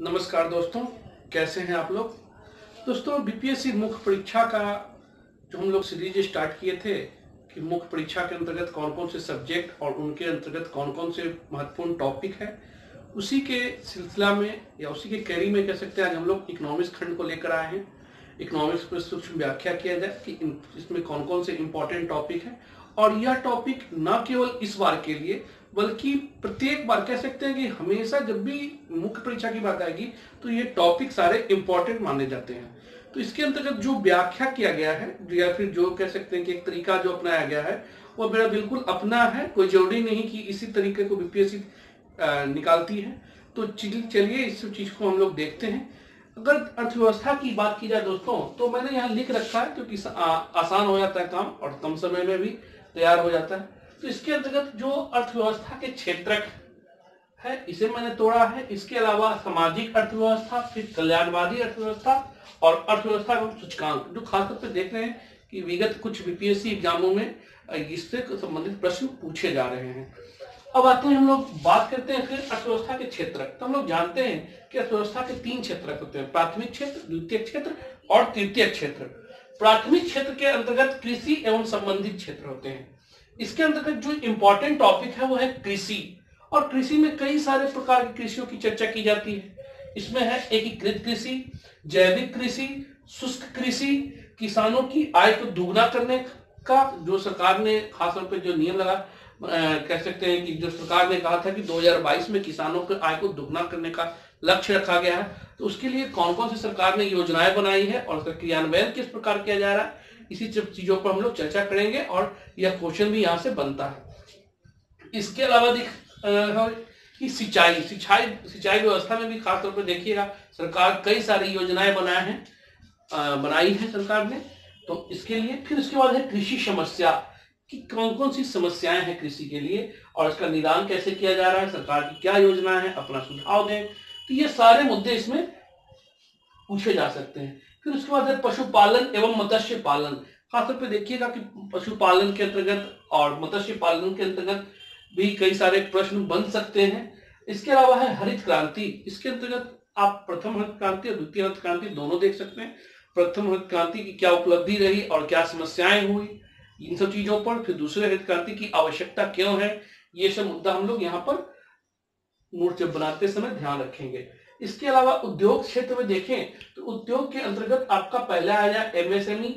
नमस्कार दोस्तों, कैसे हैं आप लोग। दोस्तों, बीपीएससी मुख्य परीक्षा का जो हम लोग सीरीज स्टार्ट किए थे कि मुख्य परीक्षा के अंतर्गत कौन कौन से सब्जेक्ट और उनके अंतर्गत कौन कौन से महत्वपूर्ण टॉपिक है, उसी के सिलसिला में या उसी के कैरी में कह सकते हैं आज हम लोग इकोनॉमिक्स खंड को लेकर आए हैं। इकोनॉमिक्स पर सूक्ष्म व्याख्या किया जाए कि इसमें कौन कौन से इंपॉर्टेंट टॉपिक है, और यह टॉपिक न केवल इस बार के लिए बल्कि प्रत्येक बार कह सकते हैं कि हमेशा जब भी मुख्य परीक्षा की बात आएगी तो ये टॉपिक सारे इंपॉर्टेंट माने जाते हैं। तो इसके अंतर्गत जो व्याख्या किया गया है या फिर जो कह सकते हैं कि एक तरीका जो अपनाया गया है वो मेरा बिल्कुल अपना है, कोई जरूरी नहीं कि इसी तरीके को बीपीएससी निकालती है। तो चलिए इस चीज को हम लोग देखते हैं। अगर अर्थव्यवस्था की बात की जाए दोस्तों, तो मैंने यहाँ लिख रखा है क्योंकि आसान हो जाता है काम और कम समय में भी तैयार हो जाता है। तो इसके अंतर्गत जो अर्थव्यवस्था के क्षेत्रक है इसे मैंने तोड़ा है। इसके अलावा सामाजिक अर्थव्यवस्था, फिर कल्याणवादी अर्थव्यवस्था और अर्थव्यवस्था एवं सूचकांक, जो खासतौर पर देख रहे हैं कि विगत कुछ बीपीएससी एग्जामों में इससे संबंधित प्रश्न पूछे जा रहे हैं। अब आते हैं हम लोग बात करते हैं फिर अर्थव्यवस्था के क्षेत्र। तो हम लोग जानते हैं कि अर्थव्यवस्था के 3 क्षेत्र होते हैं, प्राथमिक क्षेत्र, द्वितीय क्षेत्र और तृतीय क्षेत्र। प्राथमिक क्षेत्र के अंतर्गत कृषि एवं संबंधित क्षेत्र होते हैं। इसके अंतर्गत जो इंपॉर्टेंट टॉपिक है वो है कृषि, और कृषि में कई सारे प्रकार की कृषियों की चर्चा की जाती है। इसमें है एकीकृत कृषि, जैविक कृषि, शुष्क कृषि, किसानों की आय को दुगना करने का जो सरकार ने खासतौर पर जो नियम लगा, कह सकते हैं कि जो सरकार ने कहा था कि 2022 में किसानों की आय को दुगना करने का लक्ष्य रखा गया है। तो उसके लिए कौन कौन सी सरकार ने योजनाएं बनाई है और उसका क्रियान्वयन किस प्रकार किया जा रहा है, इसी चीजों पर हम लोग चर्चा करेंगे और यह क्वेश्चन भी यहाँ से बनता है। इसके अलावा कि सिंचाई व्यवस्था में भी खासतौर पर देखिएगा सरकार कई सारी योजनाएं बनाई है सरकार ने। तो इसके लिए फिर उसके बाद है कृषि समस्या कि कौन कौन सी समस्याएं हैं कृषि के लिए और इसका निदान कैसे किया जा रहा है, सरकार की क्या योजना है, अपना सुझाव दें। तो ये सारे मुद्दे इसमें पूछे जा सकते हैं। फिर उसके बाद है पशुपालन एवं मत्स्य पालन। खासतौर पर देखिएगा कि पशुपालन के अंतर्गत और मत्स्य पालन के अंतर्गत भी कई सारे प्रश्न बन सकते हैं। इसके अलावा है हरित क्रांति। इसके अंतर्गत आप प्रथम हरित क्रांति और द्वितीय हरित क्रांति दोनों देख सकते हैं। प्रथम हरित क्रांति की क्या उपलब्धि रही और क्या समस्याएं हुई, इन सब चीजों पर। फिर दूसरे हरित क्रांति की आवश्यकता क्यों है, ये सब मुद्दा हम लोग यहाँ पर नोट जब बनाते समय ध्यान रखेंगे। इसके अलावा उद्योग क्षेत्र में देखें तो उद्योग के अंतर्गत आपका पहला आया एमएसएमई,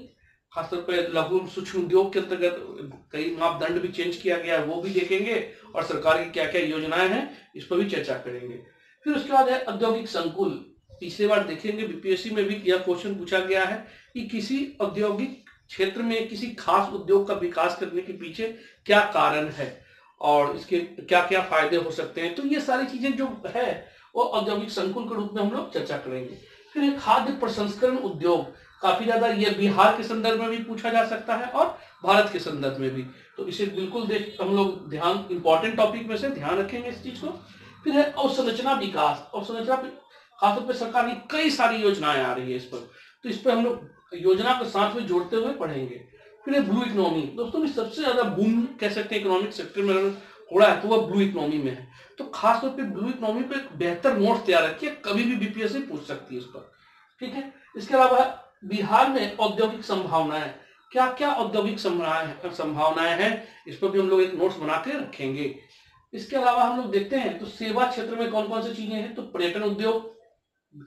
खासतौर पर लघु सूक्ष्म उद्योग के अंतर्गत कई मापदंड भी चेंज किया गया है, वो भी देखेंगे और सरकार की क्या क्या योजनाएं हैं इस पर भी चर्चा करेंगे। फिर उसके बाद है औद्योगिक संकुल। पिछली बार देखेंगे बीपीएससी में भी यह क्वेश्चन पूछा गया है कि किसी औद्योगिक क्षेत्र में किसी खास उद्योग का विकास करने के पीछे क्या कारण है और इसके क्या क्या फायदे हो सकते हैं। तो ये सारी चीजें जो है वो औद्योगिक संकुल के रूप में हम लोग चर्चा करेंगे। फिर खाद्य प्रसंस्करण उद्योग, काफी ज्यादा ये बिहार के संदर्भ में भी पूछा जा सकता है और भारत के संदर्भ में भी। तो इसे बिल्कुल हम लोग ध्यान, इंपॉर्टेंट टॉपिक में से ध्यान रखेंगे इस चीज को। फिर है अवसंरचना विकास। अवसंरचना खासतौर पर सरकार की कई सारी योजनाएं आ रही है इस पर, तो इस पर हम लोग योजना को साथ में जोड़ते हुए पढ़ेंगे। फिर ब्लू इकोनॉमी। दोस्तों भी सबसे ज्यादा बूम कह सकते हैं इकोनॉमिक सेक्टर में हो रहा है तो वह ब्लू इकोनॉमी में है। तो खासतौर पे ब्लू इकोनॉमी पे बेहतर नोट्स तैयार रखिए, कभी भी बीपीएससी पूछ सकती है इस पर, ठीक है। इसके अलावा बिहार में औद्योगिक संभावनाएं, क्या क्या औद्योगिक संभावनाएं हैं, इस पर भी हम लोग एक नोट्स बना के रखेंगे। इसके अलावा हम लोग देखते हैं तो सेवा क्षेत्र में कौन कौन सी चीजें हैं। तो पर्यटन उद्योग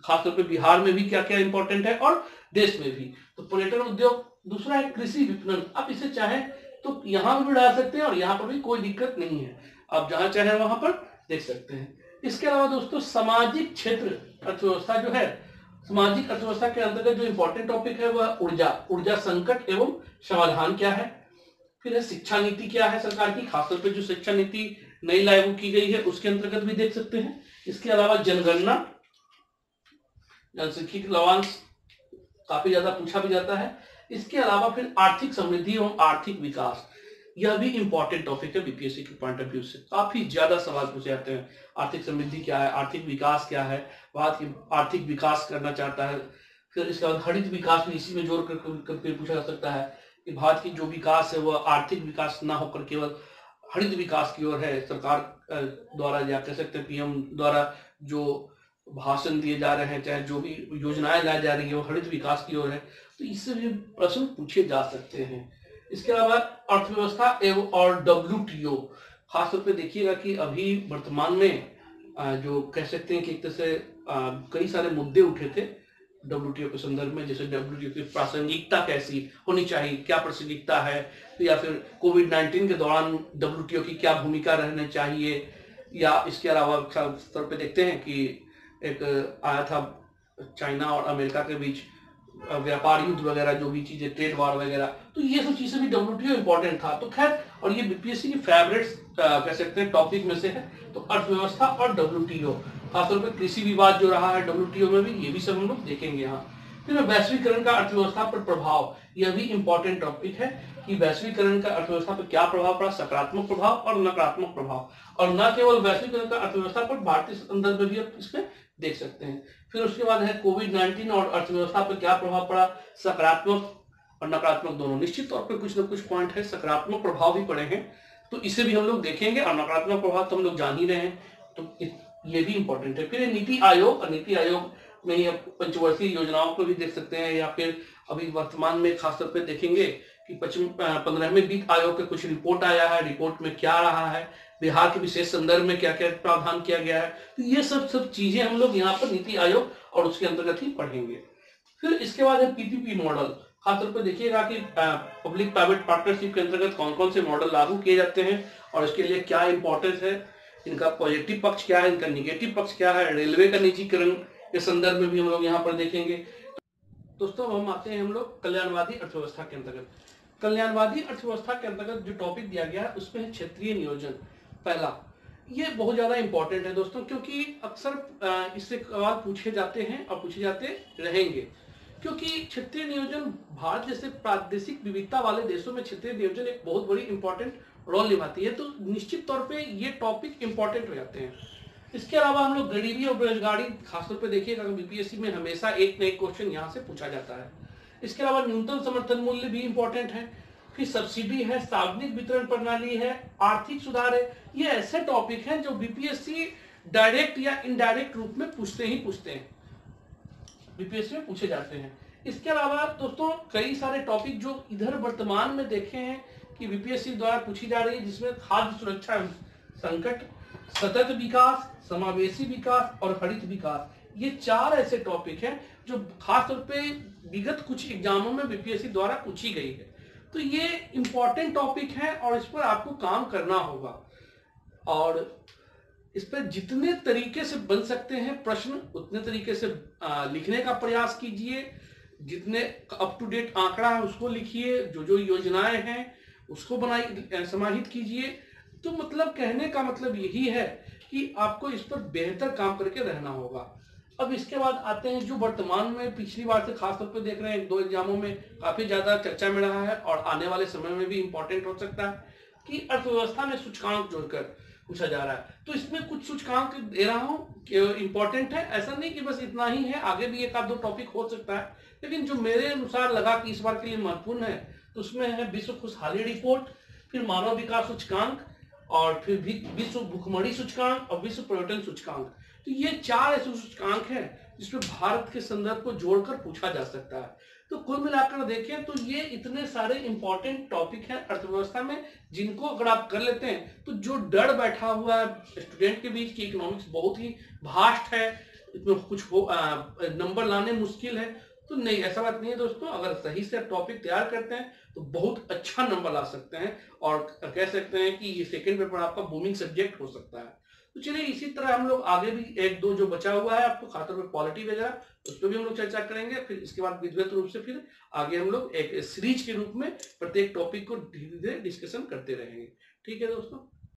खासतौर पे बिहार में भी क्या क्या इंपॉर्टेंट है और देश में भी। तो पर्यटन उद्योग। दूसरा है कृषि विपणन। आप इसे चाहे तो यहाँ भी डाल सकते हैं और यहाँ पर भी कोई दिक्कत नहीं है, आप जहां चाहे वहां पर देख सकते हैं। इसके अलावा दोस्तों सामाजिक क्षेत्र अर्थव्यवस्था जो है, सामाजिक अर्थव्यवस्था के अंतर्गत जो इंपॉर्टेंट टॉपिक है वह ऊर्जा संकट एवं समाधान क्या है। फिर है शिक्षा नीति क्या है सरकार की, खासतौर पर जो शिक्षा नीति नई लागू की गई है उसके अंतर्गत भी देख सकते हैं। इसके अलावा जनगणना, जनसांख्यिकी लवांश काफी ज्यादा पूछा भी जाता है। इसके अलावा फिर आर्थिक समृद्धि एवं आर्थिक विकास, यह भी इंपॉर्टेंट टॉपिक है बीपीएससी के पॉइंट ऑफ व्यू से, काफी ज्यादा सवाल पूछे जाते हैं। आर्थिक समृद्धि क्या है, आर्थिक विकास क्या है, भारत की आर्थिक विकास करना चाहता है। फिर इसके बाद हरित विकास भी इसी में जोड़ कर पूछा जा सकता है कि भारत की जो विकास है वह आर्थिक विकास ना होकर केवल हरित विकास की ओर है। सरकार द्वारा या कह सकते हैं पीएम द्वारा जो भाषण दिए जा रहे हैं, चाहे जो भी योजनाएं लाई जा रही है वो हरित विकास की ओर है, तो इससे भी प्रश्न पूछे जा सकते हैं। इसके अलावा अर्थव्यवस्था एवं और WTO, खासतौर पे देखिएगा कि अभी वर्तमान में जो कह सकते हैं कि एक तरह से कई सारे मुद्दे उठे थे WTO के संदर्भ में, जैसे WTO की प्रासंगिकता कैसी होनी चाहिए, क्या प्रासंगिकता है, या फिर कोविड-19 के दौरान WTO की क्या भूमिका रहनी चाहिए, या इसके अलावा स्तर पे देखते हैं कि एक आया था चाइना और अमेरिका के बीच व्यापार युद्ध वगैरह, जो भी चीजें ट्रेड वार वगैरह, तो ये सब चीजें भी WTO इंपॉर्टेंट था। तो खैर, और ये बीपीएससी की फेवरेट कह सकते हैं टॉपिक में से है। तो अर्थव्यवस्था और WTO, खासतौर पर कृषि विवाद जो रहा है WTO में भी, ये भी सब हम लोग देखेंगे यहाँ। फिर वैश्वीकरण का अर्थव्यवस्था पर प्रभाव, यह भी इंपॉर्टेंट टॉपिक है कि वैश्वीकरण का अर्थव्यवस्था पर क्या प्रभाव पड़ा, सकारात्मक प्रभाव और नकारात्मक प्रभाव, और न केवल वैश्वीकरण का अर्थव्यवस्था पर भारतीय संदर्भ में भी आप इसमें देख सकते हैं। फिर उसके बाद है कोविड-19 और अर्थव्यवस्था पर क्या प्रभाव पड़ा, सकारात्मक और नकारात्मक दोनों। निश्चित तौर पर कुछ न कुछ पॉइंट है, सकारात्मक प्रभाव भी पड़े हैं, तो इसे भी हम लोग देखेंगे, और नकारात्मक प्रभाव तो हम लोग जान ही रहे हैं, तो ये भी इंपॉर्टेंट है। फिर नीति आयोग, और नीति आयोग में ही आप पंचवर्षीय योजनाओं को भी देख सकते हैं, या फिर अभी वर्तमान में खासतौर पर देखेंगे कि 15वें वित्त आयोग के कुछ रिपोर्ट आया है, रिपोर्ट में क्या रहा है, बिहार के विशेष संदर्भ में क्या क्या प्रावधान किया गया है, तो ये सब चीजें हम लोग यहाँ पर नीति आयोग और उसके अंतर्गत ही पढ़ेंगे। फिर इसके बाद है PPP मॉडल, खासतौर पर देखिएगा कि पब्लिक प्राइवेट पार्टनरशिप के अंतर्गत कौन कौन से मॉडल लागू किए जाते हैं और इसके लिए क्या इंपॉर्टेंस है, इनका पॉजिटिव पक्ष क्या है, इनका निगेटिव पक्ष क्या है, रेलवे का निजीकरण के संदर्भ में भी हम लोग यहाँ पर देखेंगे। दोस्तों, हम आते हैं हम लोग कल्याणवादी अर्थव्यवस्था के अंतर्गत। कल्याणवादी अर्थव्यवस्था के अंतर्गत जो टॉपिक दिया गया है उसमें है क्षेत्रीय नियोजन। पहला, ये बहुत ज्यादा इंपॉर्टेंट है दोस्तों, क्योंकि अक्सर इससे सवाल पूछे जाते हैं और पूछे जाते रहेंगे, क्योंकि क्षेत्रीय नियोजन भारत जैसे प्रादेशिक विविधता वाले देशों में क्षेत्रीय नियोजन एक बहुत बड़ी इंपॉर्टेंट रोल निभाती है, तो निश्चित तौर पे ये टॉपिक इंपॉर्टेंट हो जाते हैं। इसके अलावा हम लोग गरीबी और बेरोजगारी, खासतौर पे देखिएगा बीपीएससी में हमेशा एक न एक क्वेश्चन यहाँ से पूछा जाता है। इसके अलावा न्यूनतम समर्थन मूल्य भी इंपॉर्टेंट है, फिर सब्सिडी है, सार्वजनिक वितरण प्रणाली है, आर्थिक सुधार है। ये ऐसे टॉपिक हैं जो बीपीएससी डायरेक्ट या इनडायरेक्ट रूप में पूछते हैं, बीपीएससी में पूछे जाते हैं। इसके अलावा दोस्तों कई सारे टॉपिक जो इधर वर्तमान में देखे हैं कि बीपीएससी द्वारा पूछी जा रही है, जिसमें खाद्य सुरक्षा संकट, सतत विकास, समावेशी विकास और हरित विकास, ये 4 ऐसे टॉपिक हैं जो खासतौर पे विगत कुछ एग्जामों में बीपीएससी द्वारा पूछी गई है। तो ये इंपॉर्टेंट टॉपिक है और इस पर आपको काम करना होगा, और इस पर जितने तरीके से बन सकते हैं प्रश्न उतने तरीके से लिखने का प्रयास कीजिए। जितने अप टू डेट आंकड़ा है उसको लिखिए, जो योजनाएं हैं उसको समाहित कीजिए। तो मतलब कहने का मतलब यही है कि आपको इस पर बेहतर काम करके रहना होगा। अब इसके बाद आते हैं जो वर्तमान में पिछली बार से खासतौर पर देख रहे हैं 2 एग्जामों में काफी ज्यादा चर्चा में रहा है और आने वाले समय में भी इंपॉर्टेंट हो सकता है, कि अर्थव्यवस्था में सूचकांक जोड़कर पूछा जा रहा है। तो इसमें कुछ सूचकांक दे रहा हूँ कि इंपॉर्टेंट है, ऐसा नहीं कि बस इतना ही है, आगे भी 1 आध 2 टॉपिक हो सकता है, लेकिन जो मेरे अनुसार लगा कि इस बार के लिए महत्वपूर्ण है, तो उसमें है विश्व खुशहाली रिपोर्ट, फिर मानव विकास सूचकांक, और फिर विश्व भुखमरी सूचकांक और विश्व पर्यटन सूचकांक। तो ये 4 ऐसे सूचकांक हैं जिसमें भारत के संदर्भ को जोड़कर पूछा जा सकता है। तो कुल मिलाकर देखें तो ये इतने सारे इंपॉर्टेंट टॉपिक हैं अर्थव्यवस्था में, जिनको अगर आप कर लेते हैं तो जो डर बैठा हुआ है स्टूडेंट के बीच की इकोनॉमिक्स बहुत ही भास्ट है, इसमें कुछ नंबर लाने मुश्किल है, तो नहीं, ऐसा बात नहीं है दोस्तों। अगर सही से टॉपिक तैयार करते हैं तो बहुत अच्छा नंबर ला सकते हैं, और कह सकते हैं कि ये सेकंड पेपर आपका बूमिंग सब्जेक्ट हो सकता है। तो चलिए इसी तरह हम लोग आगे भी 1-2 जो बचा हुआ है आपको खासतौर पर पॉलिटी वगैरह, उस पर भी हम लोग चर्चा करेंगे। फिर इसके बाद विधिवत रूप से फिर आगे हम लोग एक सीरीज के रूप में प्रत्येक टॉपिक को धीरे धीरे डिस्कशन करते रहेंगे। ठीक है दोस्तों।